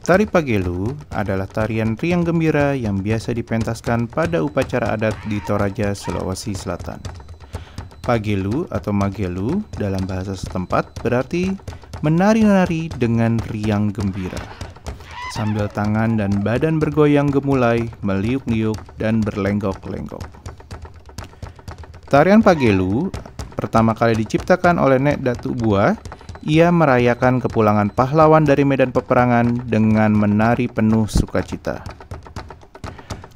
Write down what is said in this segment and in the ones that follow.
Tari Pagelu adalah tarian riang gembira yang biasa dipentaskan pada upacara adat di Toraja, Sulawesi Selatan. Pagelu atau Magelu dalam bahasa setempat berarti menari-nari dengan riang gembira. Sambil tangan dan badan bergoyang gemulai, meliuk-liuk, dan berlenggok-lenggok. Tarian Pagelu pertama kali diciptakan oleh Nek Datuk Bua. Ia merayakan kepulangan pahlawan dari medan peperangan dengan menari penuh sukacita.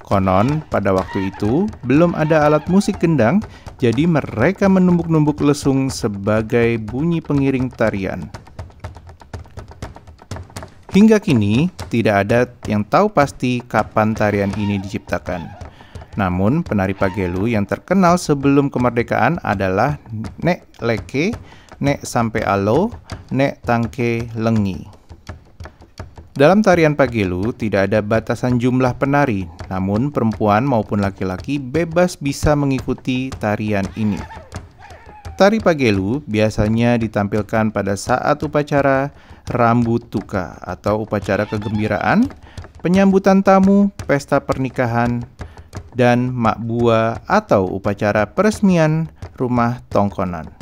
Konon, pada waktu itu belum ada alat musik gendang, jadi mereka menumbuk-numbuk lesung sebagai bunyi pengiring tarian. Hingga kini, tidak ada yang tahu pasti kapan tarian ini diciptakan. Namun, penari Pagelu yang terkenal sebelum kemerdekaan adalah Nek Leke, Nek Sampe Alo, Nek Tangke Lengi. Dalam tarian Pagelu tidak ada batasan jumlah penari, namun perempuan maupun laki-laki bebas bisa mengikuti tarian ini. Tari Pagelu biasanya ditampilkan pada saat upacara rambut tuka atau upacara kegembiraan, penyambutan tamu, pesta pernikahan, dan makbua atau upacara peresmian rumah tongkonan.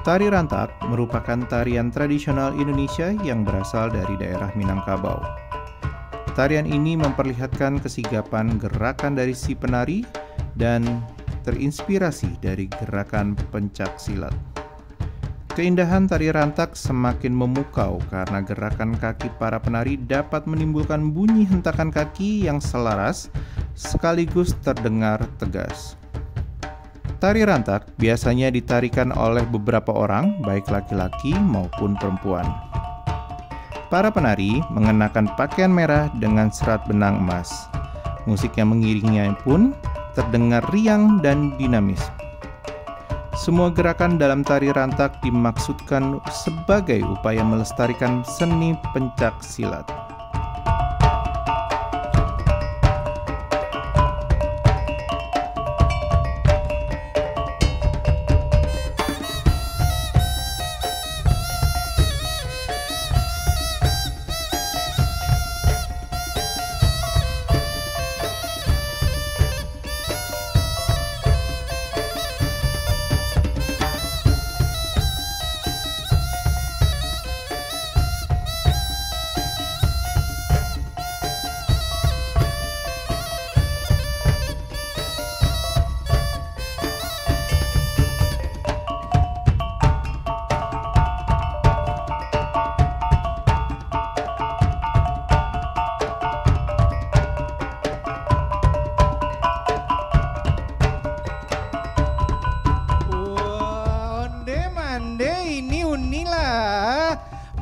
Tari Rantak merupakan tarian tradisional Indonesia yang berasal dari daerah Minangkabau. Tarian ini memperlihatkan kesigapan gerakan dari si penari dan terinspirasi dari gerakan pencak silat. Keindahan tari rantak semakin memukau karena gerakan kaki para penari dapat menimbulkan bunyi hentakan kaki yang selaras sekaligus terdengar tegas. Tari rantak biasanya ditarikan oleh beberapa orang, baik laki-laki maupun perempuan. Para penari mengenakan pakaian merah dengan serat benang emas. Musik yang mengiringnya pun terdengar riang dan dinamis. Semua gerakan dalam tari rantak dimaksudkan sebagai upaya melestarikan seni pencak silat.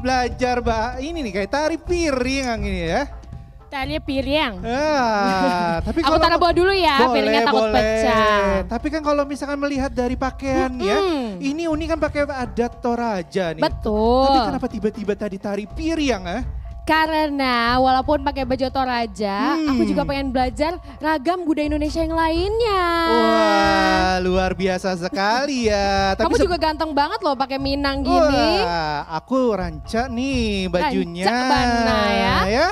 belajar ini nih kayak tari piring yang ini ya. Tari piring. Tapi aku taruh bawah dulu ya, piringnya takut pecah. Tapi kan kalau misalkan melihat dari pakaian ya, ini Uni kan pakai adat Toraja nih. Betul. Tapi kenapa tiba-tiba tadi tari piring ya? Karena walaupun pakai baju Toraja, aku juga pengen belajar ragam budaya Indonesia yang lainnya. Wah, luar biasa sekali ya. Kamu juga ganteng banget loh pakai Minang gini. Wah, aku rancak nih bajunya. Rancak mana ya?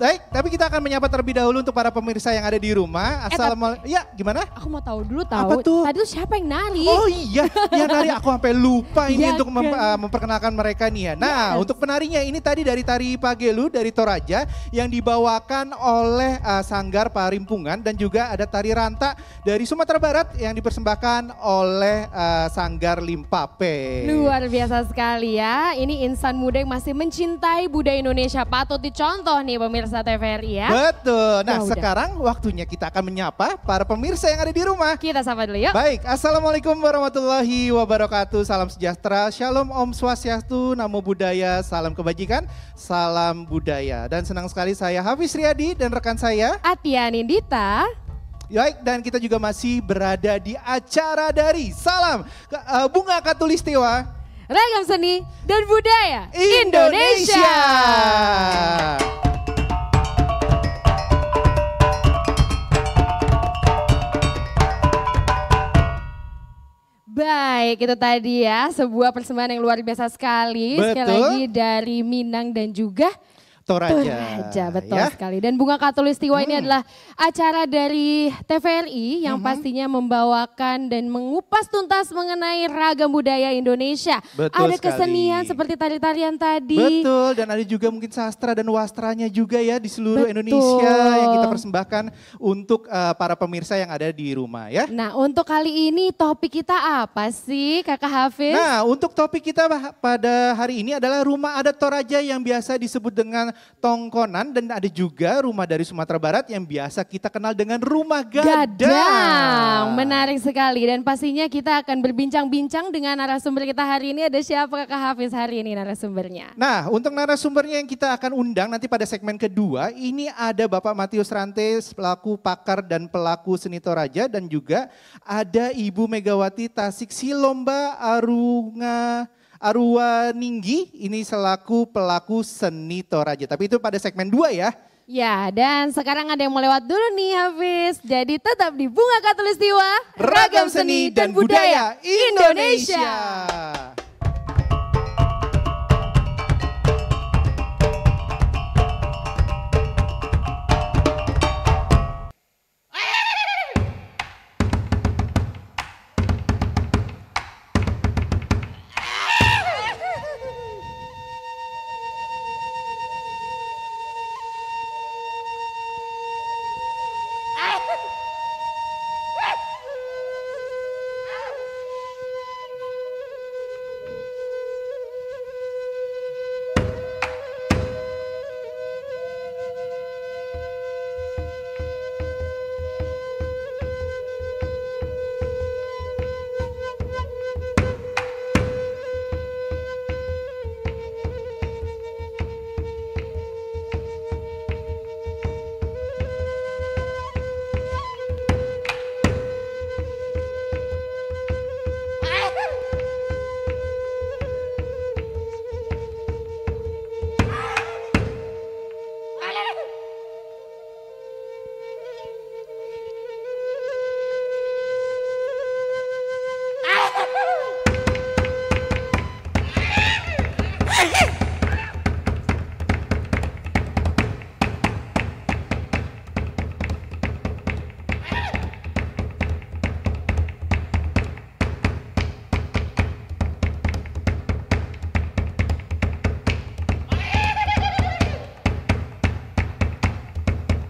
Baik, tapi kita akan menyapa terlebih dahulu untuk para pemirsa yang ada di rumah. Assalamualaikum. Ya, gimana? Aku mau tahu dulu Apa tuh? Tadi tuh siapa yang nari? Oh iya, yang nari aku sampai lupa ini untuk memperkenalkan mereka nih ya. Nah, untuk penarinya ini tadi dari tari Pagelu dari Toraja yang dibawakan oleh Sanggar Parimpungan dan juga ada tari Ranta dari Sumatera Barat yang dipersembahkan oleh Sanggar Limpape. Luar biasa sekali ya. Ini insan muda yang masih mencintai budaya Indonesia. Patut dicontoh nih pemirsa TVRI ya. Betul. Nah, sekarang waktunya kita akan menyapa para pemirsa yang ada di rumah. Kita sapa dulu yuk. Baik, Assalamualaikum warahmatullahi wabarakatuh. Salam sejahtera, Shalom Om Swastiastu, Namo Buddhaya, salam kebajikan, salam budaya. Dan senang sekali saya Hafiz Riyadi dan rekan saya Atia Nindita. Baik, dan kita juga masih berada di acara dari Salam Bunga Katulistiwa, Ragam Seni dan Budaya Indonesia. Baik, itu tadi ya sebuah persembahan yang luar biasa sekali. Betul. Sekali lagi dari Minang dan juga Toraja, betul ya. sekali. Dan Bunga Katulistiwa ini adalah acara dari TVRI yang pastinya membawakan dan mengupas tuntas mengenai ragam budaya Indonesia. Betul ada sekali. Kesenian seperti tari-tarian tadi. Betul, dan ada juga mungkin sastra dan wastranya juga ya di seluruh Indonesia yang kita persembahkan untuk para pemirsa yang ada di rumah ya. Nah, untuk kali ini topik kita apa sih Kakak Hafiz? Nah, untuk topik kita pada hari ini adalah rumah adat Toraja yang biasa disebut dengan tongkonan, dan ada juga rumah dari Sumatera Barat yang biasa kita kenal dengan rumah gadang. Menarik sekali, dan pastinya kita akan berbincang-bincang dengan narasumber kita hari ini. Ada siapa Kakak Hafiz hari ini narasumbernya? Nah, untuk narasumbernya yang kita akan undang nanti pada segmen kedua, ini ada Bapak Matius Rantes, pelaku pakar dan pelaku seni Toraja, dan juga ada Ibu Megawati Tasik Silomba Arwaninggi, ini selaku pelaku seni Toraja. Tapi itu pada segmen 2 ya. Ya, dan sekarang ada yang mau lewat dulu nih Hafiz. Jadi tetap di Bunga Katulistiwa, Ragam Seni dan Budaya Indonesia.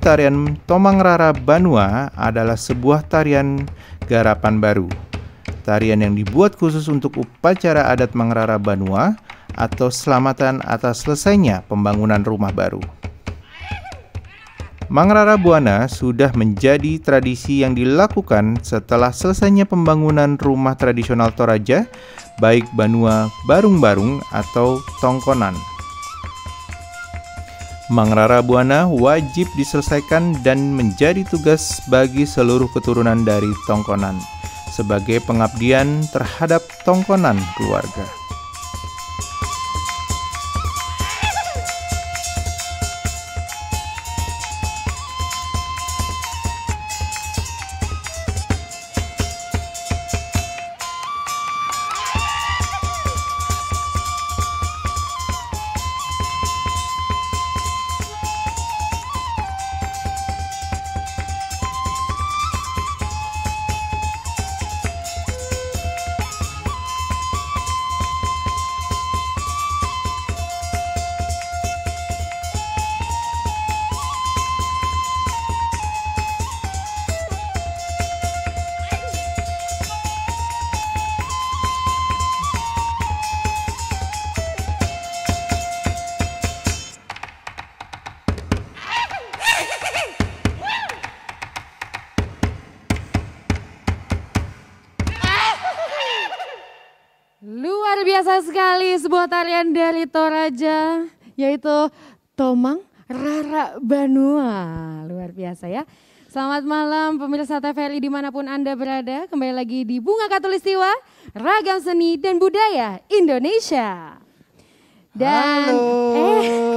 Tarian Tomang Rara Banua adalah sebuah tarian garapan baru. Tarian yang dibuat khusus untuk upacara adat Mangrara Banua atau selamatan atas selesainya pembangunan rumah baru. Mangrara Buana sudah menjadi tradisi yang dilakukan setelah selesainya pembangunan rumah tradisional Toraja, baik Banua Barung-Barung atau Tongkonan. Mangrara Buana wajib diselesaikan dan menjadi tugas bagi seluruh keturunan dari Tongkonan sebagai pengabdian terhadap tongkonan keluarga. Luar biasa sekali sebuah tarian dari Toraja, yaitu Tomang Rara Banua. Luar biasa ya. Selamat malam pemirsa TVRI dimanapun Anda berada. Kembali lagi di Bunga Katulistiwa, Ragam Seni dan Budaya Indonesia. Dan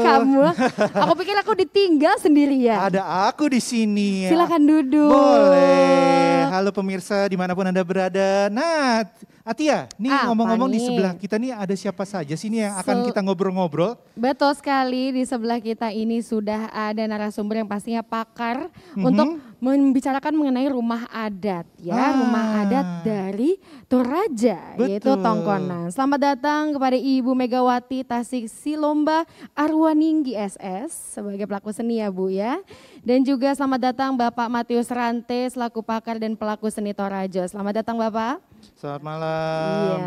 kamu, aku pikir aku ditinggal sendirian. Ada aku di sini. Silakan duduk. Boleh. Halo pemirsa dimanapun Anda berada. Nah, Atia, nih ngomong-ngomong di sebelah kita nih ada siapa saja sih nih yang akan kita ngobrol-ngobrol? Betul sekali, di sebelah kita ini sudah ada narasumber yang pastinya pakar untuk membicarakan mengenai rumah adat ya, rumah adat dari Toraja, yaitu Tongkonan. Selamat datang kepada Ibu Megawati Tasik Silomba Arwaninggi SS sebagai pelaku seni ya Bu ya. Dan juga selamat datang Bapak Matius Rante selaku pakar dan pelaku seni Toraja. Selamat datang Bapak. Selamat malam.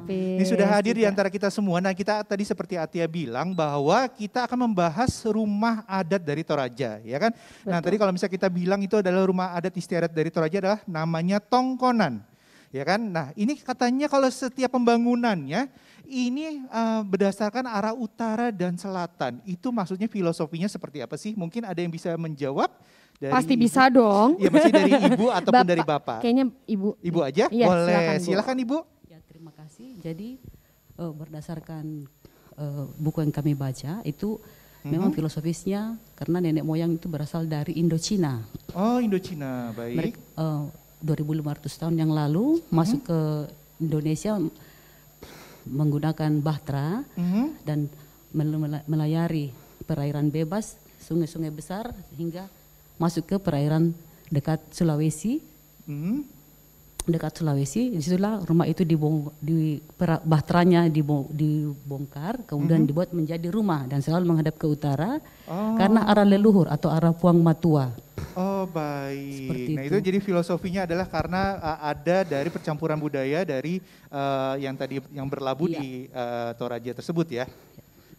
Iya, ini sudah hadir di antara kita semua. Nah, kita tadi seperti Atia bilang bahwa kita akan membahas rumah adat dari Toraja, ya kan? Betul. Nah, tadi kalau misalnya kita bilang itu adalah rumah adat istiadat dari Toraja adalah namanya Tongkonan. Ya kan? Nah, ini katanya kalau setiap pembangunannya ini berdasarkan arah utara dan selatan. Itu maksudnya filosofinya seperti apa sih? Mungkin ada yang bisa menjawab? Dari pasti bisa dong. Iya, masih dari Ibu ataupun dari Bapak? Kayaknya Ibu. Ibu aja? Ya, boleh. Silakan Ibu. Ya, terima kasih. Jadi berdasarkan buku yang kami baca itu memang filosofisnya karena nenek moyang itu berasal dari Indochina. Oh, Indochina, baik. 2500 tahun yang lalu masuk ke Indonesia menggunakan bahtera dan melayari perairan bebas, sungai-sungai besar hingga masuk ke perairan dekat Sulawesi. Dekat Sulawesi, disitulah rumah itu bahteranya dibongkar, kemudian dibuat menjadi rumah dan selalu menghadap ke utara karena arah leluhur atau arah Puang Matua. Oh baik. Seperti nah itu jadi filosofinya adalah karena ada dari percampuran budaya dari yang berlabuh di Toraja tersebut ya.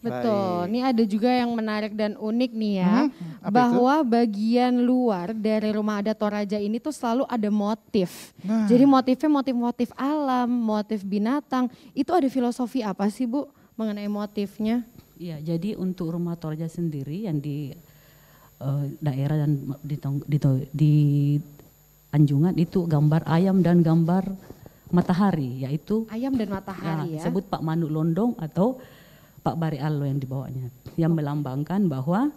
Betul, ini ada juga yang menarik dan unik nih ya, bahwa bagian luar dari rumah adat Toraja ini tuh selalu ada motif. Jadi motifnya motif-motif alam, motif binatang, itu ada filosofi apa sih Bu mengenai motifnya? Iya, jadi untuk rumah Toraja sendiri yang di daerah dan di Anjungan itu gambar ayam dan gambar matahari, yaitu ayam dan matahari ya. Sebut Pak Manu Londong atau Pak Bari Allo yang dibawanya, yang melambangkan bahwa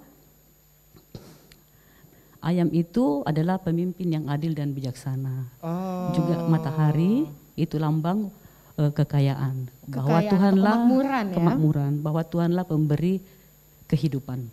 ayam itu adalah pemimpin yang adil dan bijaksana. Juga matahari itu lambang kekayaan. Bahwa Tuhanlah kemakmuran, bahwa Tuhanlah pemberi kehidupan,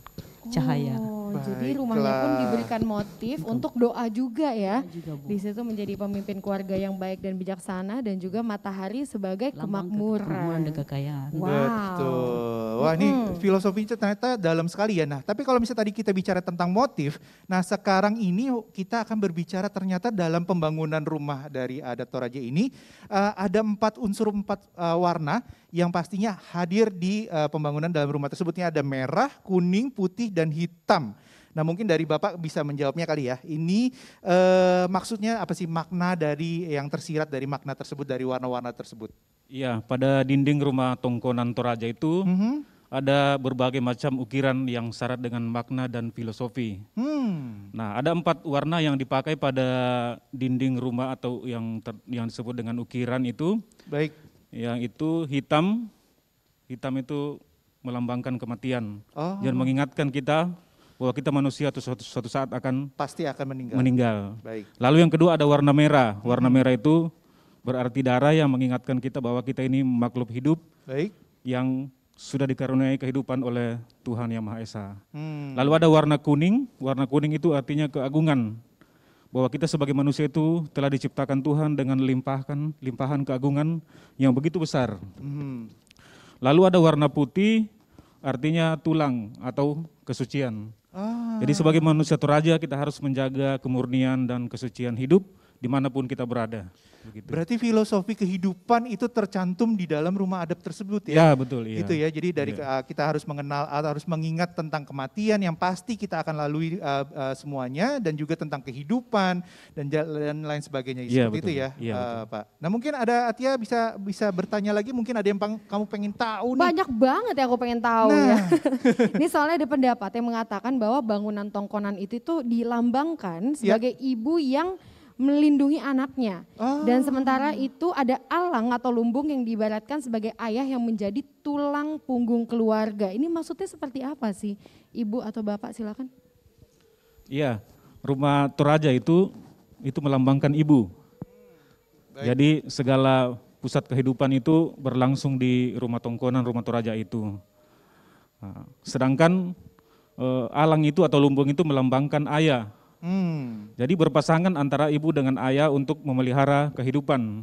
cahaya. Jadi rumahnya pun diberikan motif untuk doa juga ya. Di situ menjadi pemimpin keluarga yang baik dan bijaksana dan juga matahari sebagai kemakmuran dan kekayaan. Wow. Betul. Wah ini filosofinya ternyata dalam sekali ya. Nah tapi kalau misalnya tadi kita bicara tentang motif, nah sekarang ini kita akan berbicara ternyata dalam pembangunan rumah dari adat Toraja ini ada 4 unsur 4 warna yang pastinya hadir di pembangunan dalam rumah tersebutnya ada merah, kuning, putih, dan hitam. Nah mungkin dari Bapak bisa menjawabnya kali ya. Ini maksudnya apa sih makna dari yang tersirat dari makna tersebut dari warna-warna tersebut? Iya, pada dinding rumah Tongkonan Toraja itu ada berbagai macam ukiran yang syarat dengan makna dan filosofi. Nah, ada 4 warna yang dipakai pada dinding rumah atau yang disebut dengan ukiran itu. Baik. Yang itu hitam itu melambangkan kematian. Dan mengingatkan kita bahwa kita manusia suatu saat pasti akan meninggal. Baik. Lalu yang kedua ada warna merah. Warna merah itu berarti darah yang mengingatkan kita bahwa kita ini makhluk hidup. Baik. Yang sudah dikaruniai kehidupan oleh Tuhan Yang Maha Esa. Lalu ada warna kuning itu artinya keagungan. Bahwa kita sebagai manusia itu telah diciptakan Tuhan dengan limpahan keagungan yang begitu besar. Lalu ada warna putih artinya tulang atau kesucian. Jadi sebagai manusia Toraja kita harus menjaga kemurnian dan kesucian hidup dimanapun kita berada. Begitu. Berarti filosofi kehidupan itu tercantum di dalam rumah adat tersebut ya? Ya betul. Iya. Gitu ya, jadi dari kita harus mengenal, harus mengingat tentang kematian yang pasti kita akan lalui semuanya, dan juga tentang kehidupan dan lain sebagainya. Ya, seperti betul. itu ya, Ya, Pak. Nah mungkin ada Atia bisa bertanya lagi, mungkin ada yang kamu pengen tahu nih. Banyak banget yang aku pengen tahu ya. Ini soalnya ada pendapat yang mengatakan bahwa bangunan tongkonan itu tuh dilambangkan sebagai ibu yang melindungi anaknya. Dan sementara itu ada alang atau lumbung yang diibaratkan sebagai ayah yang menjadi tulang punggung keluarga. Ini maksudnya seperti apa sih? Ibu atau Bapak silakan. Iya, rumah Toraja itu melambangkan ibu. Jadi segala pusat kehidupan itu berlangsung di rumah tongkonan, rumah Toraja itu. Nah, sedangkan alang itu atau lumbung itu melambangkan ayah. Jadi berpasangan antara ibu dengan ayah untuk memelihara kehidupan.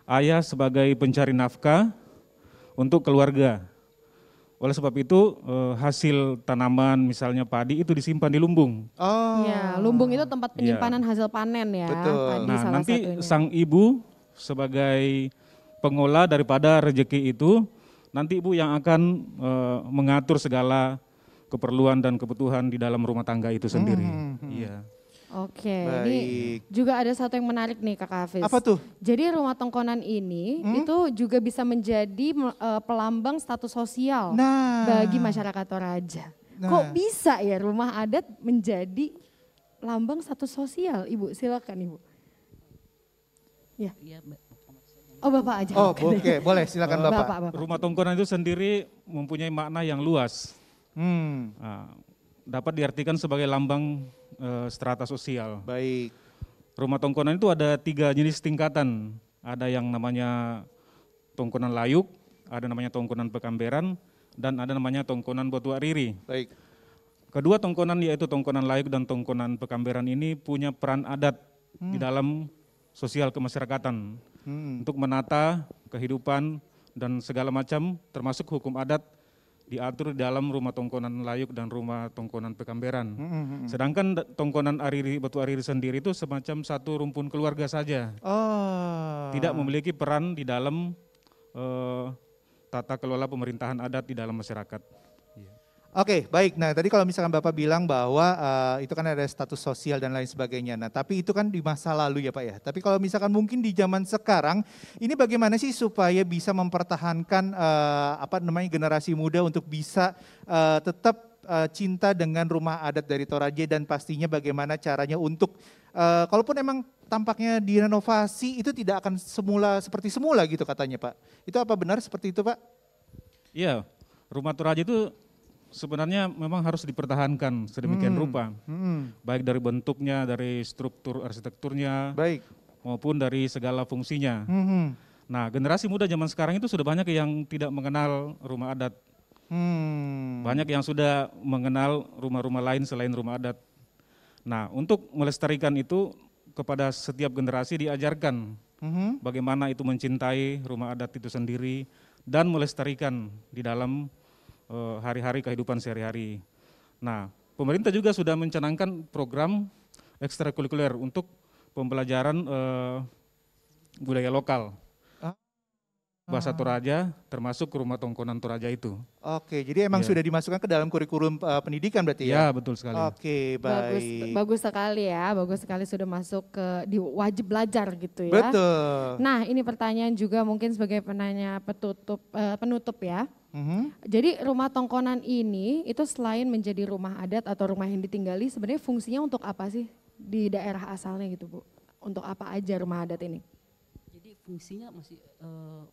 Ayah sebagai pencari nafkah untuk keluarga. Oleh sebab itu hasil tanaman misalnya padi itu disimpan di lumbung. Ya, lumbung itu tempat penyimpanan hasil panen ya. Betul. Padi Nah salah nanti satunya. sang ibu sebagai pengolah daripada rezeki itu, nanti ibu yang akan mengatur segala keperluan dan kebutuhan di dalam rumah tangga itu sendiri. Iya. Oke, ini juga ada satu yang menarik nih Kak Hafiz. Apa tuh? Jadi rumah tongkonan ini itu juga bisa menjadi pelambang status sosial bagi masyarakat Toraja. Kok bisa ya rumah adat menjadi lambang status sosial, Ibu? Silakan Ibu. Ya. Oh Bapak aja. Oh oke, boleh silakan Bapak. Rumah tongkonan itu sendiri mempunyai makna yang luas. Nah, dapat diartikan sebagai lambang strata sosial. Baik. Rumah tongkonan itu ada 3 jenis tingkatan. Ada yang namanya tongkonan layuk, ada namanya tongkonan pekamberan, dan ada namanya tongkonan botua riri. Baik. Kedua tongkonan yaitu tongkonan layuk dan tongkonan pekamberan ini punya peran adat di dalam sosial kemasyarakatan untuk menata kehidupan dan segala macam termasuk hukum adat diatur di dalam rumah tongkonan layuk dan rumah tongkonan pekamberan. Sedangkan tongkonan batu ariri sendiri itu semacam satu rumpun keluarga saja. Tidak memiliki peran di dalam tata kelola pemerintahan adat di dalam masyarakat. Oke, baik. Nah, tadi kalau misalkan Bapak bilang bahwa itu kan ada status sosial dan lain sebagainya. Nah, tapi itu kan di masa lalu ya Pak ya. Tapi kalau misalkan mungkin di zaman sekarang, ini bagaimana sih supaya bisa mempertahankan generasi muda untuk bisa tetap cinta dengan rumah adat dari Toraja, dan pastinya bagaimana caranya untuk kalaupun emang tampaknya direnovasi itu tidak akan seperti semula gitu katanya Pak. Itu apa benar seperti itu Pak? Iya, rumah Toraja itu sebenarnya memang harus dipertahankan sedemikian rupa, baik dari bentuknya, dari struktur arsitekturnya, maupun dari segala fungsinya. Nah, generasi muda zaman sekarang itu sudah banyak yang tidak mengenal rumah adat, banyak yang sudah mengenal rumah-rumah lain selain rumah adat. Nah, untuk melestarikan itu kepada setiap generasi diajarkan bagaimana itu mencintai rumah adat itu sendiri dan melestarikan di dalam hari-hari kehidupan sehari-hari. Nah, pemerintah juga sudah mencanangkan program ekstrakurikuler untuk pembelajaran budaya lokal. Bahasa Toraja termasuk rumah tongkonan Toraja itu. Oke, jadi emang sudah dimasukkan ke dalam kurikulum pendidikan berarti ya? Ya, betul sekali. Oke, baik. Bagus sekali ya, bagus sekali sudah masuk di wajib belajar gitu ya. Betul. Nah, ini pertanyaan juga mungkin sebagai penutup ya. Jadi rumah tongkonan ini itu selain menjadi rumah adat atau rumah yang ditinggali, sebenarnya fungsinya untuk apa sih di daerah asalnya gitu Bu? Untuk apa aja rumah adat ini? Jadi fungsinya masih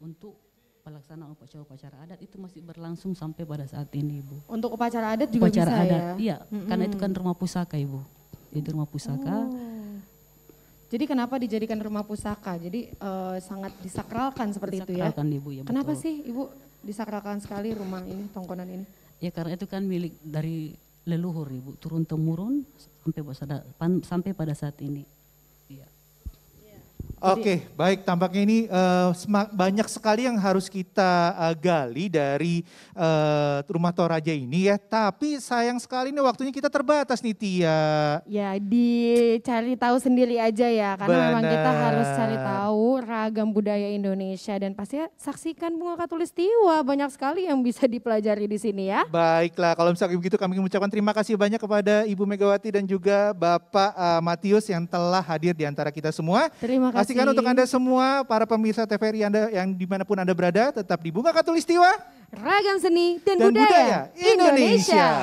untuk pelaksanaan upacara-upacara adat itu masih berlangsung sampai pada saat ini Ibu. Untuk upacara adat juga upacara bisa adat, ya? Iya, karena itu kan rumah pusaka Ibu. Itu rumah pusaka. Jadi kenapa dijadikan rumah pusaka? Jadi sangat disakralkan seperti itu ya? Disakralkan Ibu ya. Kenapa betul. sih Ibu disakralkan sekali rumah ini, tongkonan ini? Ya karena itu kan milik dari leluhur Ibu, turun temurun sampai pada saat ini. Iya. Oke, baik, tampaknya ini banyak sekali yang harus kita gali dari Rumah Toraja ini ya. Tapi sayang sekali nih waktunya kita terbatas nih Tia. Ya dicari tahu sendiri aja ya, karena memang kita Benar. harus cari tahu ragam budaya Indonesia dan pasti saksikan Bunga Khatulistiwa, banyak sekali yang bisa dipelajari di sini ya. Baiklah, kalau misalnya begitu kami mengucapkan terima kasih banyak kepada Ibu Megawati dan juga Bapak Matius yang telah hadir di antara kita semua. Terima kasih. Pastikan untuk Anda semua, para pemirsa TVRI Anda yang dimanapun Anda berada, tetap di Bunga Khatulistiwa Ragam seni dan, dan budaya, Indonesia.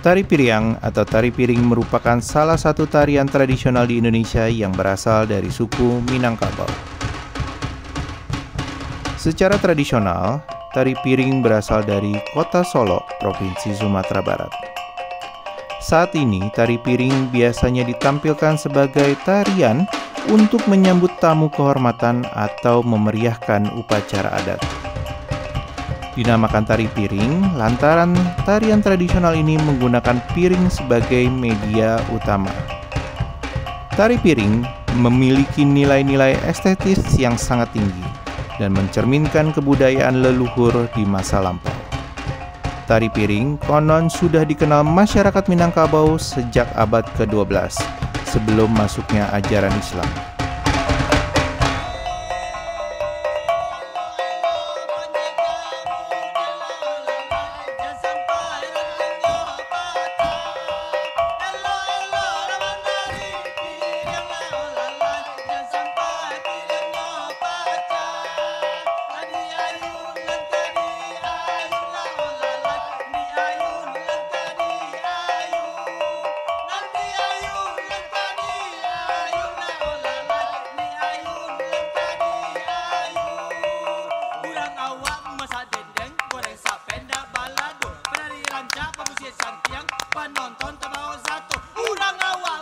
Tari Piriang atau tari piring merupakan salah satu tarian tradisional di Indonesia yang berasal dari suku Minangkabau. Secara tradisional, tari piring berasal dari kota Solo, Provinsi Sumatera Barat. Saat ini, tari piring biasanya ditampilkan sebagai tarian untuk menyambut tamu kehormatan atau memeriahkan upacara adat. Dinamakan tari piring lantaran tarian tradisional ini menggunakan piring sebagai media utama. Tari piring memiliki nilai-nilai estetis yang sangat tinggi dan mencerminkan kebudayaan leluhur di masa lampau. Tari piring konon sudah dikenal masyarakat Minangkabau sejak abad ke-12 sebelum masuknya ajaran Islam. Penonton terbawa satu, urang awak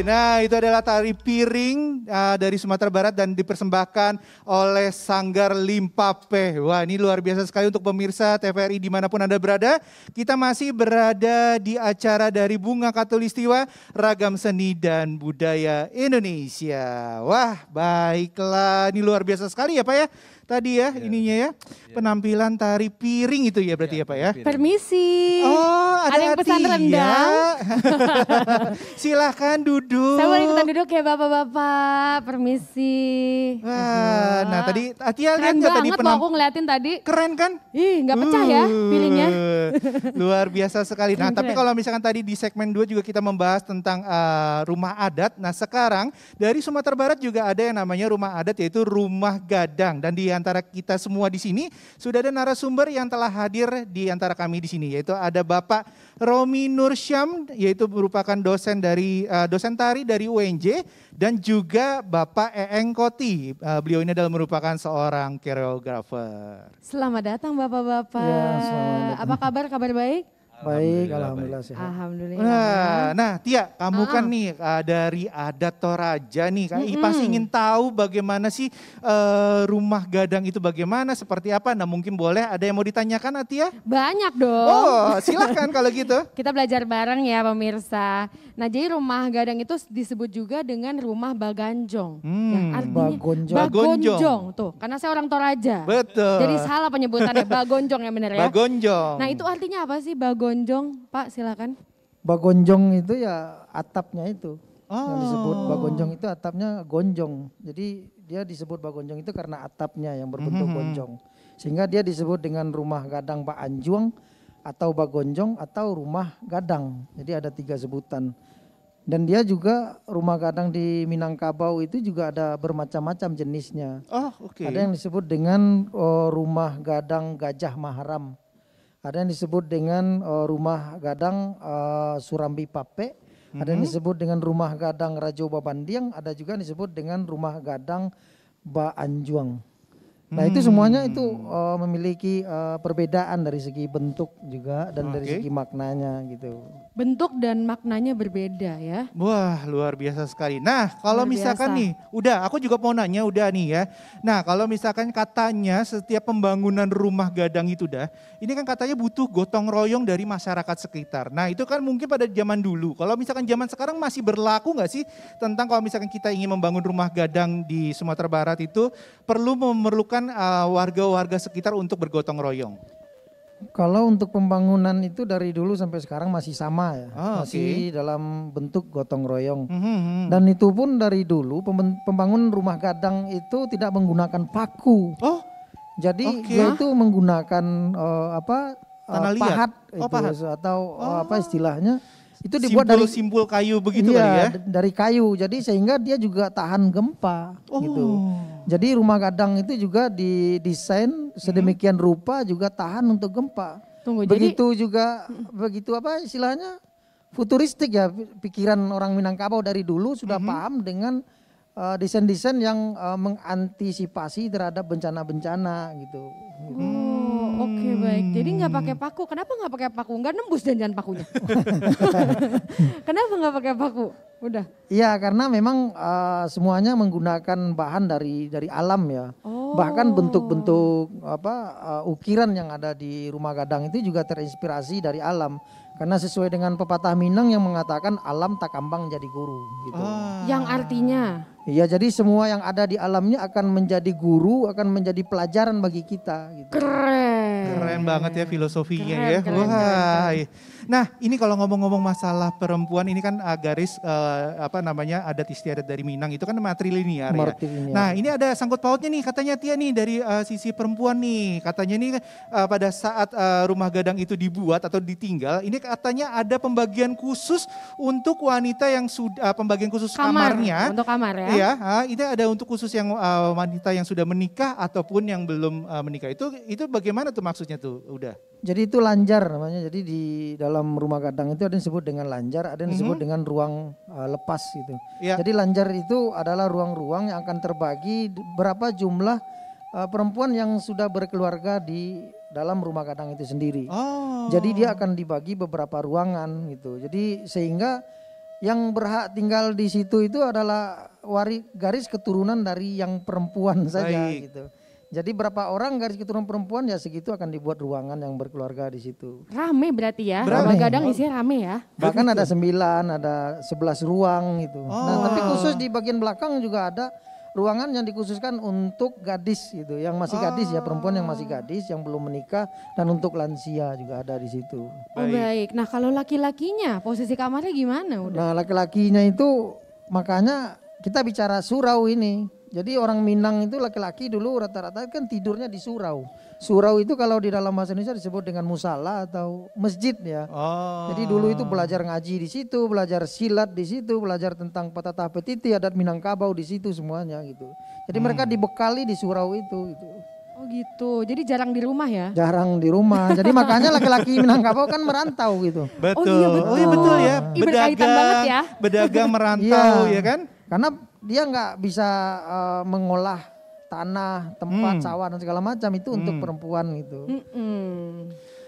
Nah itu adalah tari piring dari Sumatera Barat dan dipersembahkan oleh Sanggar Limpape. Wah ini luar biasa sekali untuk pemirsa TVRI dimanapun Anda berada. Kita masih berada di acara dari Bunga Khatulistiwa, Ragam Seni dan Budaya Indonesia. Wah baiklah, ini luar biasa sekali ya Pak ya. Tadi ya ininya ya, penampilan tari piring itu ya berarti ya Pak ya. Permisi. Oh ada yang pesan Atia. rendang. Silahkan duduk. Saya boleh ikutan duduk ya Bapak-Bapak, permisi. Wah, nah tadi Atia lihat Keren nggak tadi banget aku ngeliatin tadi. Keren kan? Ih nggak pecah ya pilihnya. Luar biasa sekali. Nah tapi Keren. kalau misalkan tadi di segmen 2 juga kita membahas tentang rumah adat. Nah sekarang dari Sumatera Barat juga ada yang namanya rumah adat yaitu rumah gadang. Dan di antara kita semua di sini sudah ada narasumber yang telah hadir di antara kami di sini, yaitu ada Bapak Romi Nursyam, yaitu merupakan dosen tari dari UNJ, dan juga Bapak Eeng Koti. Beliau ini adalah merupakan seorang koreografer. Selamat datang Bapak-Bapak. Ya, selamat datang. Apa kabar? Kabar baik? Baik, alhamdulillah sehat. Alhamdulillah. Nah Tia, kamu kan nih dari adat Toraja nih, pasti ingin tahu bagaimana sih rumah gadang itu bagaimana, seperti apa. Nah mungkin boleh ada yang mau ditanyakan Tia? Banyak dong. Oh silahkan kalau gitu. Kita belajar bareng ya pemirsa. Nah jadi rumah gadang itu disebut juga dengan rumah baganjong. Yang artinya Bagonjong. bagonjong tuh. Karena saya orang Toraja. Betul. Jadi salah penyebutannya, bagonjong yang benar ya. Bagonjong. Nah itu artinya apa sih bagonjong? Pak silakan. Bagonjong itu ya atapnya itu. Yang Oh. disebut bagonjong itu atapnya gonjong. Jadi dia disebut bagonjong itu karena atapnya yang berbentuk gonjong. Sehingga dia disebut dengan rumah gadang Pak Anjuang atau bagonjong atau rumah gadang. Jadi ada 3 sebutan. Dan dia juga rumah gadang di Minangkabau itu juga ada bermacam-macam jenisnya. Oh oke. Ada yang disebut dengan rumah gadang Gajah Maharam. Ada yang disebut dengan rumah gadang Surambi Pape. Ada yang disebut dengan rumah gadang Rajo Babandiang. Ada juga yang disebut dengan rumah gadang Ba Anjuang. Nah itu semuanya itu memiliki perbedaan dari segi bentuk juga dan dari segi maknanya gitu. Bentuk dan maknanya berbeda ya. Wah luar biasa sekali. Nah kalau Luar misalkan biasa. nih, aku juga mau nanya udah nih ya. Nah kalau misalkan katanya setiap pembangunan rumah gadang itu ini kan katanya butuh gotong royong dari masyarakat sekitar. Nah itu kan mungkin pada zaman dulu. Kalau misalkan zaman sekarang masih berlaku nggak sih tentang kalau misalkan kita ingin membangun rumah gadang di Sumatera Barat itu perlu memerlukan warga-warga sekitar untuk bergotong royong? Kalau untuk pembangunan itu dari dulu sampai sekarang masih sama ya, masih oke. dalam bentuk gotong royong. Dan itu pun dari dulu pembangunan rumah gadang itu tidak menggunakan paku. Oh, Jadi oke. dia itu menggunakan Tanah liat. pahat, Oh, itu, pahat. atau apa istilahnya? Itu dibuat dari simbol kayu begitu kali ya? dari kayu. Jadi sehingga dia juga tahan gempa gitu. Jadi rumah gadang itu juga didesain sedemikian rupa juga tahan untuk gempa. Tunggu, Begitu juga begitu apa istilahnya futuristik ya, pikiran orang Minangkabau dari dulu sudah paham dengan desain-desain yang mengantisipasi terhadap bencana-bencana gitu. Oh, oke baik. Jadi nggak pakai paku. Kenapa nggak pakai paku? Nggak nembus jangan pakunya. Kenapa nggak pakai paku? Udah. Iya karena memang semuanya menggunakan bahan dari alam ya. Bahkan bentuk-bentuk ukiran yang ada di rumah gadang itu juga terinspirasi dari alam. Karena sesuai dengan pepatah Minang yang mengatakan alam tak kambang jadi guru gitu. Yang artinya? Iya jadi semua yang ada di alamnya akan menjadi guru, akan menjadi pelajaran bagi kita gitu. Keren banget ya filosofinya Keren, ya. keren, Wah. Nah ini kalau ngomong-ngomong masalah perempuan ini kan garis adat istiadat dari Minang itu kan matrilinear ya. Matrilinear. Nah ini ada sangkut pautnya nih katanya Tia nih dari sisi perempuan nih. Katanya nih pada saat rumah gadang itu dibuat atau ditinggal ini katanya ada pembagian khusus untuk wanita yang sudah pembagian khusus kamarnya. Untuk kamar ya. Iya, ini ada untuk khusus yang wanita yang sudah menikah ataupun yang belum menikah. Itu bagaimana tuh maksudnya tuh? Udah. Jadi itu lanjar namanya. Jadi di dalam rumah gadang itu ada yang disebut dengan lanjar, ada yang disebut dengan ruang lepas gitu. Iya. Jadi lanjar itu adalah ruang-ruang yang akan terbagi berapa jumlah perempuan yang sudah berkeluarga di dalam rumah gadang itu sendiri. Oh. Jadi dia akan dibagi beberapa ruangan gitu. Jadi sehingga yang berhak tinggal di situ itu adalah garis keturunan dari yang perempuan saja gitu. Jadi berapa orang garis keturunan perempuan ya segitu akan dibuat ruangan yang berkeluarga di situ. Rame berarti ya, Rame. Rumah Gadang isinya rame ya. Bahkan ada 9, ada 11 ruang gitu. Nah tapi khusus di bagian belakang juga ada ruangan yang dikhususkan untuk gadis gitu, yang masih gadis ya, perempuan yang masih gadis, yang belum menikah, dan untuk lansia juga ada di situ. Oh baik, nah kalau laki-lakinya posisi kamarnya gimana udah? Nah laki-lakinya itu makanya kita bicara surau ini. Jadi orang Minang itu laki-laki dulu rata-rata kan tidurnya di surau. Surau itu kalau di dalam bahasa Indonesia disebut dengan musala atau masjid ya. Jadi dulu itu belajar ngaji di situ, belajar silat di situ, belajar tentang patah petiti, adat Minangkabau di situ semuanya gitu. Jadi mereka dibekali di surau itu gitu. Oh gitu, jadi jarang di rumah ya? Jarang di rumah, jadi makanya laki-laki Minangkabau kan merantau gitu. Betul. Oh iya betul. Oh iya betul ya. Berkaitan banget ya. Bedagang merantau ya kan? Karena dia nggak bisa mengolah tanah, tempat, sawah dan segala macam itu untuk perempuan gitu.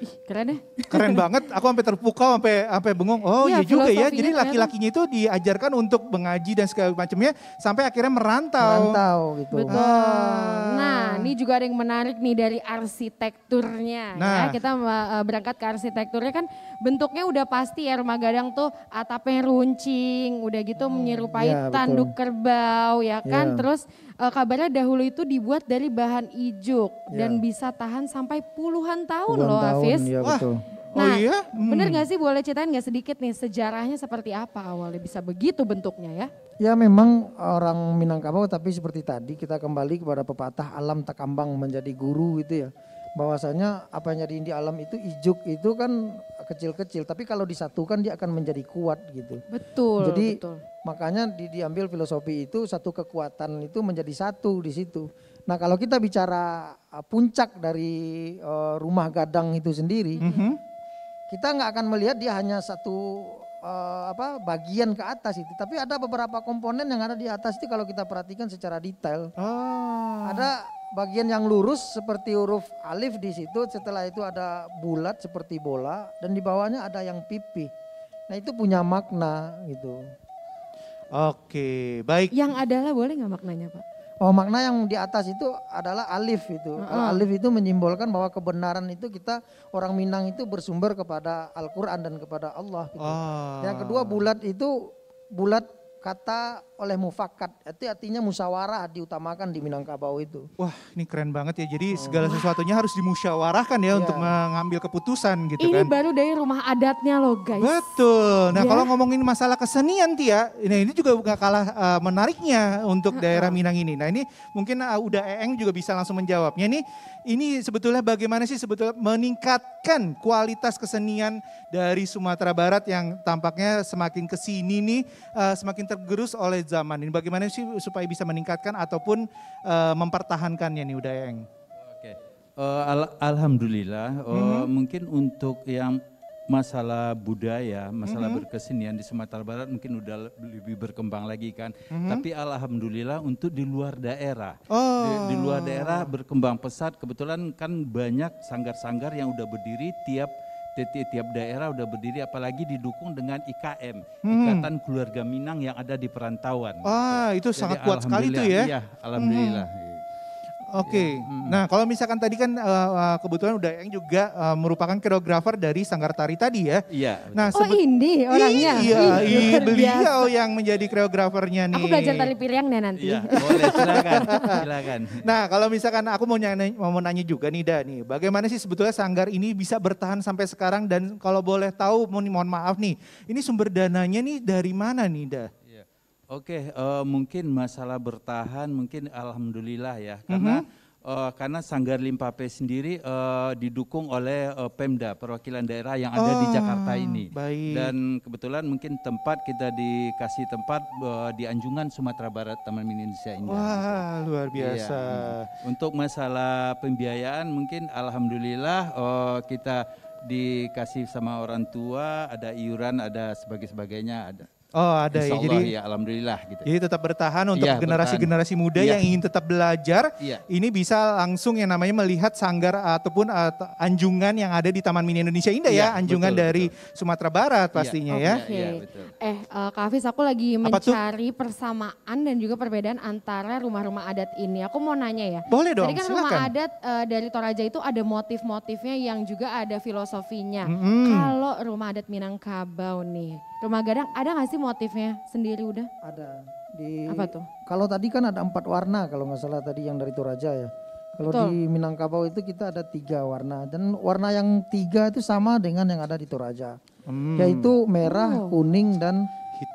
Ih, keren deh. Keren banget, aku sampai terpukau, sampai bengong. Oh iya juga ya, jadi filosofinya laki-lakinya itu diajarkan untuk mengaji dan segala macamnya sampai akhirnya merantau. Merantau gitu. Betul. Nah, ini juga ada yang menarik nih dari arsitekturnya. Nah. Ya, kita berangkat ke arsitekturnya kan bentuknya udah pasti ya, Rumah Gadang tuh atapnya runcing, udah gitu menyerupai ya, betul. tanduk kerbau ya kan. Ya. Terus kabarnya dahulu itu dibuat dari bahan ijuk dan bisa tahan sampai puluhan tahun loh Hafiz. Ya, Wah. betul. Nah, Oh iya? bener gak sih, boleh ceritain gak sedikit nih sejarahnya seperti apa awalnya bisa begitu bentuknya ya? Ya memang orang Minangkabau, tapi seperti tadi kita kembali kepada pepatah alam tak kambang menjadi guru gitu ya. Bahwasanya apa yang jadi di alam itu ijuk itu kan kecil-kecil, tapi kalau disatukan dia akan menjadi kuat gitu. Betul, Jadi betul. makanya diambil filosofi itu, satu kekuatan itu menjadi satu di situ. Nah kalau kita bicara puncak dari Rumah Gadang itu sendiri, kita nggak akan melihat dia hanya satu bagian ke atas itu, tapi ada beberapa komponen yang ada di atas itu kalau kita perhatikan secara detail. Ada bagian yang lurus seperti huruf alif di situ, setelah itu ada bulat seperti bola, dan di bawahnya ada yang pipih. Nah itu punya makna gitu. Oke, baik. Yang adalah boleh gak maknanya Pak? Oh makna yang di atas itu adalah alif itu. Kalau alif itu menyimbolkan bahwa kebenaran itu kita orang Minang itu bersumber kepada Al-Quran dan kepada Allah. Gitu. Yang kedua bulat itu bulat kata oleh mufakat, itu artinya musyawarah diutamakan di Minangkabau itu. Wah ini keren banget ya, jadi segala sesuatunya harus dimusyawarahkan ya untuk mengambil keputusan gitu Ini kan. baru dari rumah adatnya loh guys. Betul, nah Ya. kalau ngomongin masalah kesenian Tia, ini juga gak kalah menariknya untuk daerah Minang ini. Nah ini mungkin udah Eeng juga bisa langsung menjawabnya nih. Ini sebetulnya bagaimana sih sebetulnya meningkatkan kualitas kesenian dari Sumatera Barat yang tampaknya semakin kesini nih semakin tergerus oleh zaman ini. Bagaimana sih supaya bisa meningkatkan ataupun mempertahankannya nih udah Eeng? Oke, alhamdulillah mungkin untuk yang masalah budaya, masalah berkesenian di Sumatera Barat mungkin udah lebih berkembang lagi kan. Tapi alhamdulillah untuk di luar daerah, di luar daerah berkembang pesat. Kebetulan kan banyak sanggar-sanggar yang udah berdiri tiap daerah udah berdiri, apalagi didukung dengan IKM, Ikatan Keluarga Minang yang ada di perantauan. Itu Jadi sangat kuat sekali tuh ya. Iya, alhamdulillah. Oke, nah kalau misalkan tadi kan kebetulan udah Eeng juga merupakan koreografer dari Sanggar Tari tadi ya. Iya. Nah, ini orangnya. Iya, Ih, luar beliau biasa. yang menjadi koreografernya nih. Aku belajar tari piring deh nanti. Iya, boleh silakan. Nah, kalau misalkan aku mau nanya juga nih nih, bagaimana sih sebetulnya Sanggar ini bisa bertahan sampai sekarang, dan kalau boleh tahu mohon maaf nih, ini sumber dananya nih dari mana nih Da? Oke, mungkin masalah bertahan mungkin alhamdulillah ya, karena Sanggar Limpape sendiri didukung oleh Pemda, perwakilan daerah yang ada di Jakarta ini. Baik. Dan kebetulan mungkin tempat kita dikasih tempat di Anjungan Sumatera Barat, Taman Mini Indonesia Indah. Wah, luar biasa. Iya. Untuk masalah pembiayaan mungkin alhamdulillah kita dikasih sama orang tua, ada iuran, ada sebagainya ada. Oh ada ya, Insya Allah, jadi ya alhamdulillah gitu. Jadi tetap bertahan untuk Iya, generasi-generasi muda Iya. yang ingin tetap belajar. Iya. Ini bisa langsung yang namanya melihat sanggar ataupun anjungan yang ada di Taman Mini Indonesia Indah Iya, ya. Anjungan betul, dari betul. Sumatera Barat pastinya ya. Oke. Iya, betul. Kak Hafiz, aku lagi Apa tuh? mencari persamaan dan juga perbedaan antara rumah-rumah adat ini. Aku mau nanya ya. Boleh dong, Tadi kan rumah silakan. adat dari Toraja itu ada motif-motifnya yang juga ada filosofinya. Mm-mm. Kalau rumah adat Minangkabau nih, rumah gadang ada nggak sih motifnya sendiri udah? Ada. Apa tuh? Kalau tadi kan ada 4 warna kalau nggak salah tadi yang dari Toraja ya. Kalau Betul. di Minangkabau itu kita ada 3 warna dan warna yang 3 itu sama dengan yang ada di Toraja. Yaitu merah, kuning dan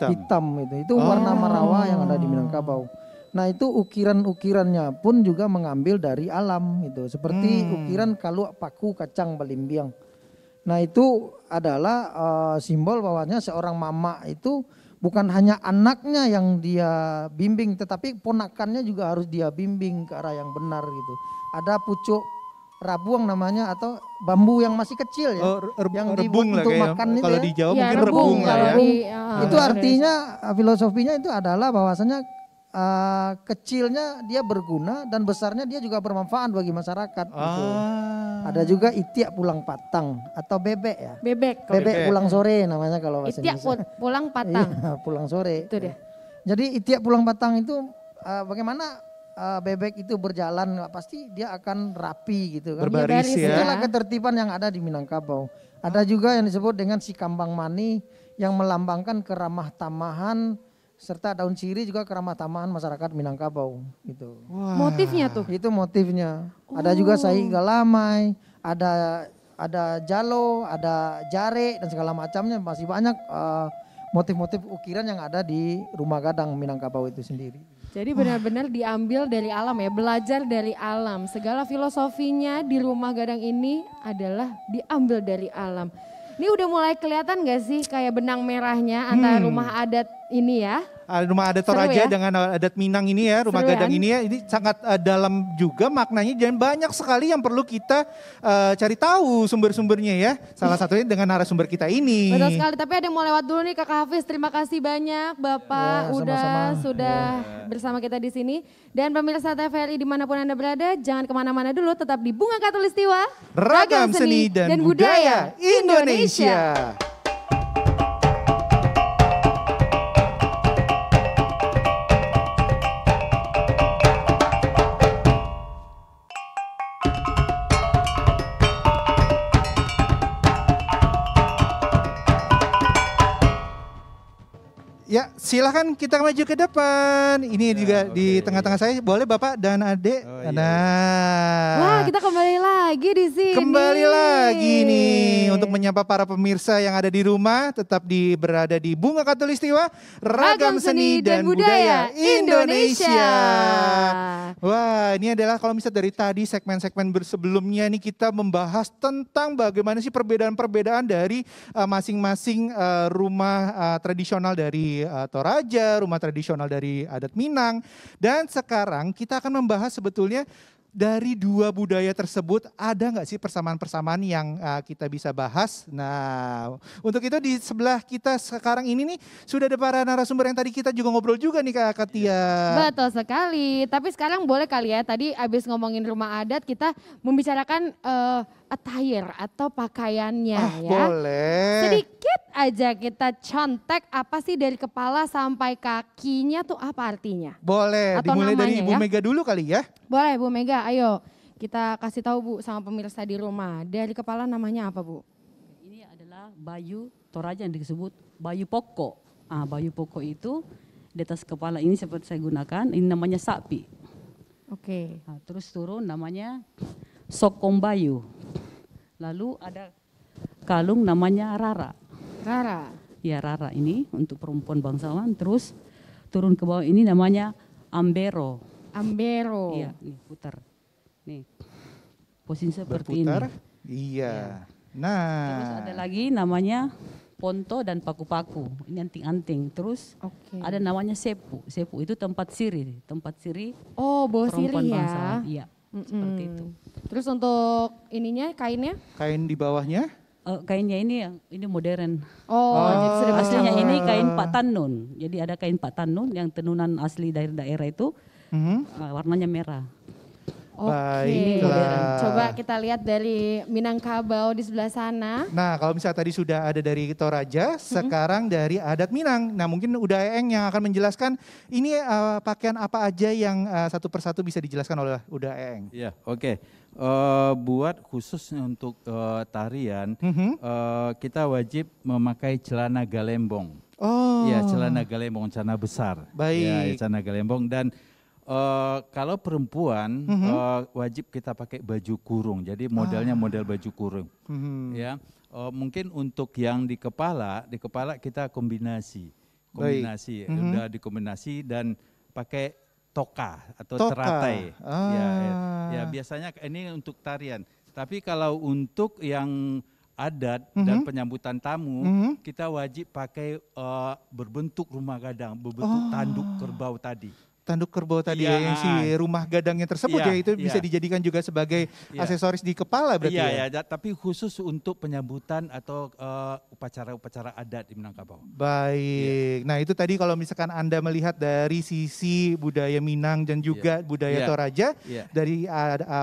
hitam itu warna Marawa yang ada di Minangkabau. Nah itu ukiran-ukirannya pun juga mengambil dari alam itu seperti ukiran kaluak paku kacang balimbiang. Nah itu adalah simbol bahwanya seorang mama itu bukan hanya anaknya yang dia bimbing tetapi ponakannya juga harus dia bimbing ke arah yang benar gitu. Ada pucuk rabuang namanya atau bambu yang masih kecil ya. Yang rebung lah untuk kayak makan itu kalau ya. di Jawa Ya, mungkin rebung rebung lah kalau ya. di, Itu artinya filosofinya itu adalah bahwasanya kecilnya dia berguna dan besarnya dia juga bermanfaat bagi masyarakat. Gitu. Ada juga itiak pulang patang atau bebek ya. Bebek. Bebek pulang sore namanya kalau bahasa Itiak Indonesia. pulang patang. Iya, pulang sore. Itu dia. Jadi itiak pulang patang itu bagaimana bebek itu berjalan pasti dia akan rapi gitu kan. Berbaris Iya, ya. Itulah ketertiban yang ada di Minangkabau. Ada juga yang disebut dengan si kambang mani yang melambangkan keramah tamahan serta daun sirih juga keramah tamahan masyarakat Minangkabau gitu. Motifnya tuh. Itu motifnya. Ada juga sai galamai, ada jalo, ada jare dan segala macamnya, masih banyak motif-motif ukiran yang ada di rumah gadang Minangkabau itu sendiri. Jadi benar-benar diambil dari alam ya, belajar dari alam. Segala filosofinya di rumah gadang ini adalah diambil dari alam. Ini udah mulai kelihatan gak sih kayak benang merahnya antara rumah adat ini ya? Rumah adat Seru Toraja ya? dengan adat Minang ini ya, rumah Seru gadang kan? ini ya, ini sangat dalam juga maknanya dan banyak sekali yang perlu kita cari tahu sumber-sumbernya ya. Salah satunya dengan narasumber kita ini. Betul sekali, tapi ada yang mau lewat dulu nih Kak Hafiz. Terima kasih banyak Bapak Ya, sama-sama. sudah bersama kita di sini. Dan pemirsa TVRI dimanapun Anda berada, jangan kemana-mana dulu, tetap di Bunga Katulistiwa. Ragam seni dan budaya Indonesia. Ya, silakan kita maju ke depan. Ini juga di tengah-tengah saya. Boleh Bapak dan Adik? Nah. Wah, kita kembali lagi di sini. Kembali lagi nih untuk menyapa para pemirsa yang ada di rumah, tetap berada di Bunga Katulistiwa, Ragam Seni dan Budaya Indonesia. Wah, ini adalah kalau misalnya dari tadi segmen-segmen sebelumnya nih kita membahas tentang bagaimana sih perbedaan-perbedaan dari masing-masing rumah tradisional dari Toraja, rumah tradisional dari adat Minang. Dan sekarang kita akan membahas sebetulnya dari dua budaya tersebut ada nggak sih persamaan-persamaan yang kita bisa bahas. Nah untuk itu di sebelah kita sekarang ini nih sudah ada para narasumber yang tadi kita juga ngobrol juga nih Kak Katia. Betul sekali, tapi sekarang boleh kali ya, tadi abis ngomongin rumah adat kita membicarakan attire atau pakaiannya ya. Boleh. Sedikit aja kita contek apa sih dari kepala sampai kakinya tuh apa artinya? Boleh, Atau dimulai dari namanya Ibu ya? Mega dulu kali ya. Boleh Bu Mega, ayo kita kasih tahu Bu sama pemirsa di rumah. Dari kepala namanya apa Bu? Ini adalah bayu Toraja yang disebut bayu pokok. Bayu pokok itu di atas kepala ini seperti saya gunakan, ini namanya sapi. Oke. Terus turun namanya sokong bayu. Lalu ada kalung namanya Rara. Rara. Ya Rara ini untuk perempuan bangsawan. Terus turun ke bawah ini namanya Ambero. Ambero. Iya, nih putar. Nih. Posisi seperti Berputar. ini. Iya. Terus ada Nah. lagi namanya ponto dan paku-paku. Ini anting-anting. Terus Oke. ada namanya sepu. Sepu itu tempat siri. Tempat siri Oh, bawa perempuan sirih ya. bangsawan. Iya, seperti itu. Terus untuk ininya kainnya? Kain di bawahnya. kainnya ini modern. Jadi sudah Aslinya ini kain Pak Tanun. Jadi ada kain Pak Tanun yang tenunan asli dari daerah itu, warnanya merah. Oke, coba kita lihat dari Minangkabau di sebelah sana. Nah kalau misalnya tadi sudah ada dari Toraja, sekarang dari adat Minang. Nah mungkin udah Eng yang akan menjelaskan ini pakaian apa aja yang satu persatu bisa dijelaskan oleh udah Eng. Iya, oke. Buat khususnya untuk tarian, kita wajib memakai celana galembong. Ya, celana galembong, celana besar. Baik. Ya, celana galembong dan kalau perempuan wajib kita pakai baju kurung. Jadi modelnya model baju kurung. Ya, mungkin untuk yang di kepala kita kombinasi, udah dikombinasi dan pakai toka atau teratai. Ya, biasanya ini untuk tarian. Tapi kalau untuk yang adat dan penyambutan tamu, kita wajib pakai berbentuk rumah gadang, berbentuk tanduk kerbau tadi. Tanduk kerbau tadi yang si rumah gadangnya tersebut itu bisa dijadikan juga sebagai aksesoris di kepala berarti tapi khusus untuk penyambutan atau upacara-upacara adat di Minangkabau. Baik, nah itu tadi kalau misalkan Anda melihat dari sisi budaya Minang dan juga budaya Toraja dari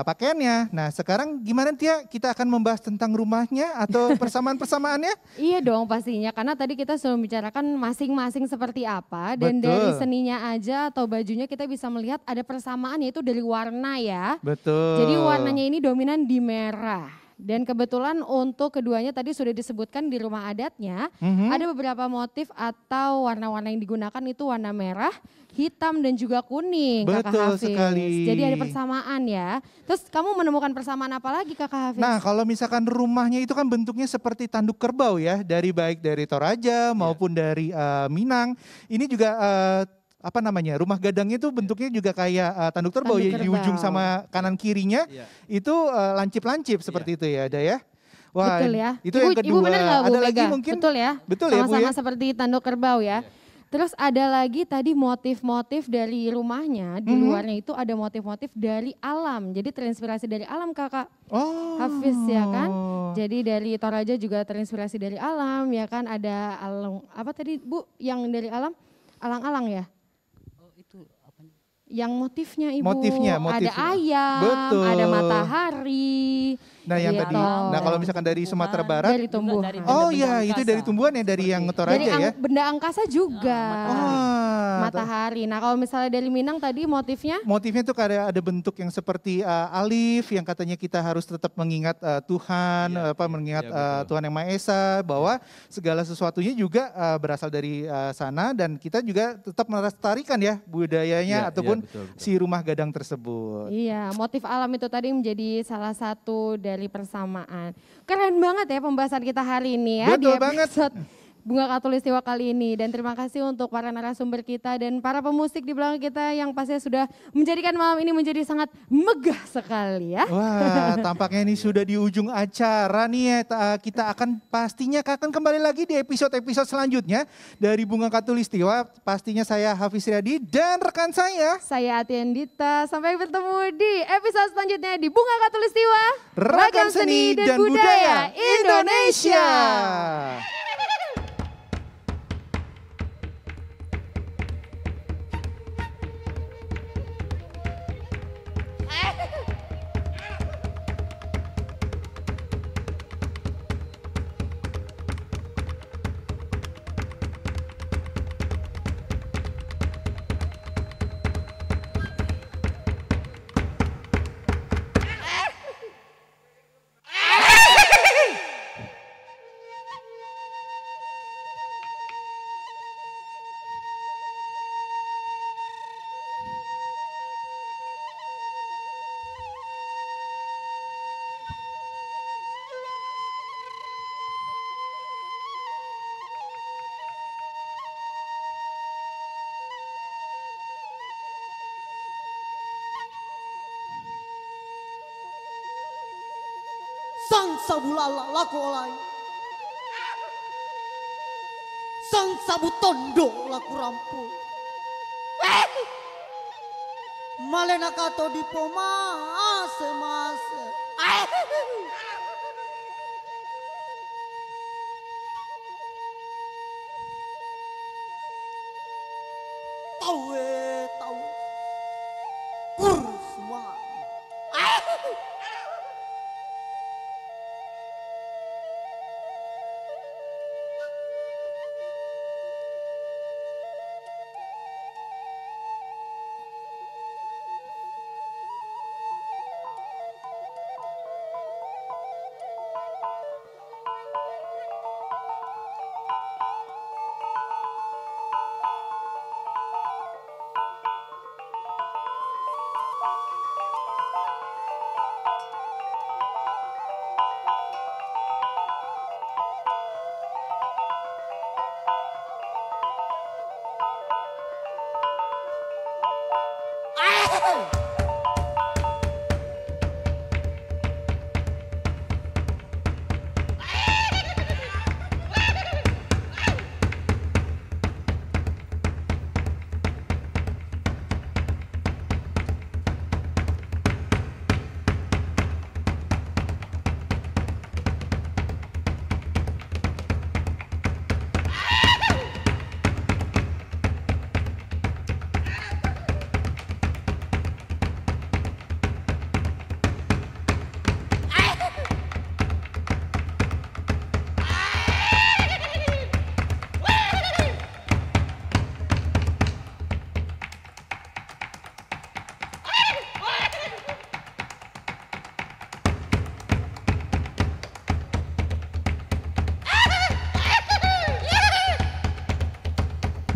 pakaiannya. Nah sekarang gimana Tia, kita akan membahas tentang rumahnya atau persamaan-persamaannya? Iya dong pastinya, karena tadi kita sudah membicarakan masing-masing seperti apa dan dari seninya aja atau bajunya kita bisa melihat ada persamaan yaitu dari warna ya. Betul. Jadi warnanya ini dominan di merah. Dan kebetulan untuk keduanya tadi sudah disebutkan di rumah adatnya ada beberapa motif atau warna-warna yang digunakan itu warna merah, hitam dan juga kuning. Betul Kakak Hafiz. sekali. Jadi ada persamaan ya. Terus kamu menemukan persamaan apa lagi Kakak Hafiz? Nah kalau misalkan rumahnya itu kan bentuknya seperti tanduk kerbau ya, baik dari Toraja maupun dari Minang. Ini juga rumah gadangnya itu bentuknya juga kayak tanduk kerbau ya, di ujung sama kanan kirinya itu lancip-lancip seperti itu ya ada ya. Wah, betul ya. Itu yang kedua. Ibu benar nggak Bu Ada Mega? lagi mungkin? Betul ya. Betul ya Bu sama-sama ya. seperti tanduk kerbau ya. Terus ada lagi tadi motif-motif dari rumahnya, di luarnya itu ada motif-motif dari alam. Jadi terinspirasi dari alam Kakak Hafiz ya kan. Jadi dari Toraja juga terinspirasi dari alam ya kan. Ada alam, apa tadi Bu yang dari alam? Alang-alang ya? Yang motifnya Ibu, motifnya. ada ayam, betul. ada matahari. Nah yang tadi, nah kalau misalkan dari Sumatera Barat. Dari tumbuhan. Itu dari tumbuhan ya, dari yang Toraja ya. Benda angkasa juga. Matahari. Nah kalau misalnya dari Minang tadi motifnya? Motifnya tuh ada bentuk yang seperti alif, yang katanya kita harus tetap mengingat Tuhan, mengingat Tuhan Yang Maha Esa, bahwa segala sesuatunya juga berasal dari sana dan kita juga tetap melestarikan ya budayanya ataupun betul. Si rumah gadang tersebut. Iya, motif alam itu tadi menjadi salah satu dari persamaan. Keren banget ya pembahasan kita hari ini ya. Betul di episode Bunga Khatulistiwa kali ini. Dan terima kasih untuk para narasumber kita dan para pemusik di belakang kita yang pastinya sudah menjadikan malam ini menjadi sangat megah sekali ya. Wah, tampaknya ini sudah di ujung acara nih ya. Kita akan kembali lagi di episode-episode selanjutnya dari Bunga Khatulistiwa. Pastinya saya Hafiz Riyadi dan rekan saya Ati Endita. Sampai bertemu di episode selanjutnya di Bunga Khatulistiwa, Ragam Seni dan Budaya Indonesia. Sang sabulala laku olai, sang sabu tondo laku rampul, malena kato dipo mase. tahu. Kur semua.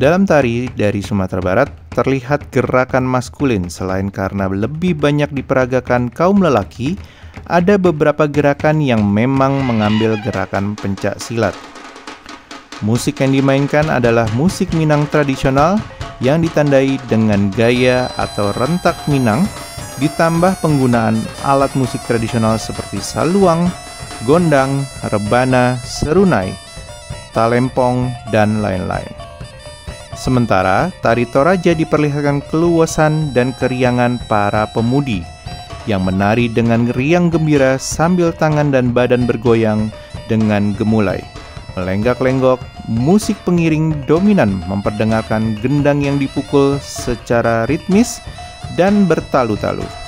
Dalam tari dari Sumatera Barat, terlihat gerakan maskulin selain karena lebih banyak diperagakan kaum lelaki, ada beberapa gerakan yang memang mengambil gerakan pencak silat. Musik yang dimainkan adalah musik Minang tradisional yang ditandai dengan gaya atau rentak Minang, ditambah penggunaan alat musik tradisional seperti saluang, gondang, rebana, serunai, talempong, dan lain-lain. Sementara, tari Toraja diperlihatkan keluasan dan keriangan para pemudi yang menari dengan riang gembira sambil tangan dan badan bergoyang dengan gemulai. Melenggak-lenggok, musik pengiring dominan memperdengarkan gendang yang dipukul secara ritmis dan bertalu-talu.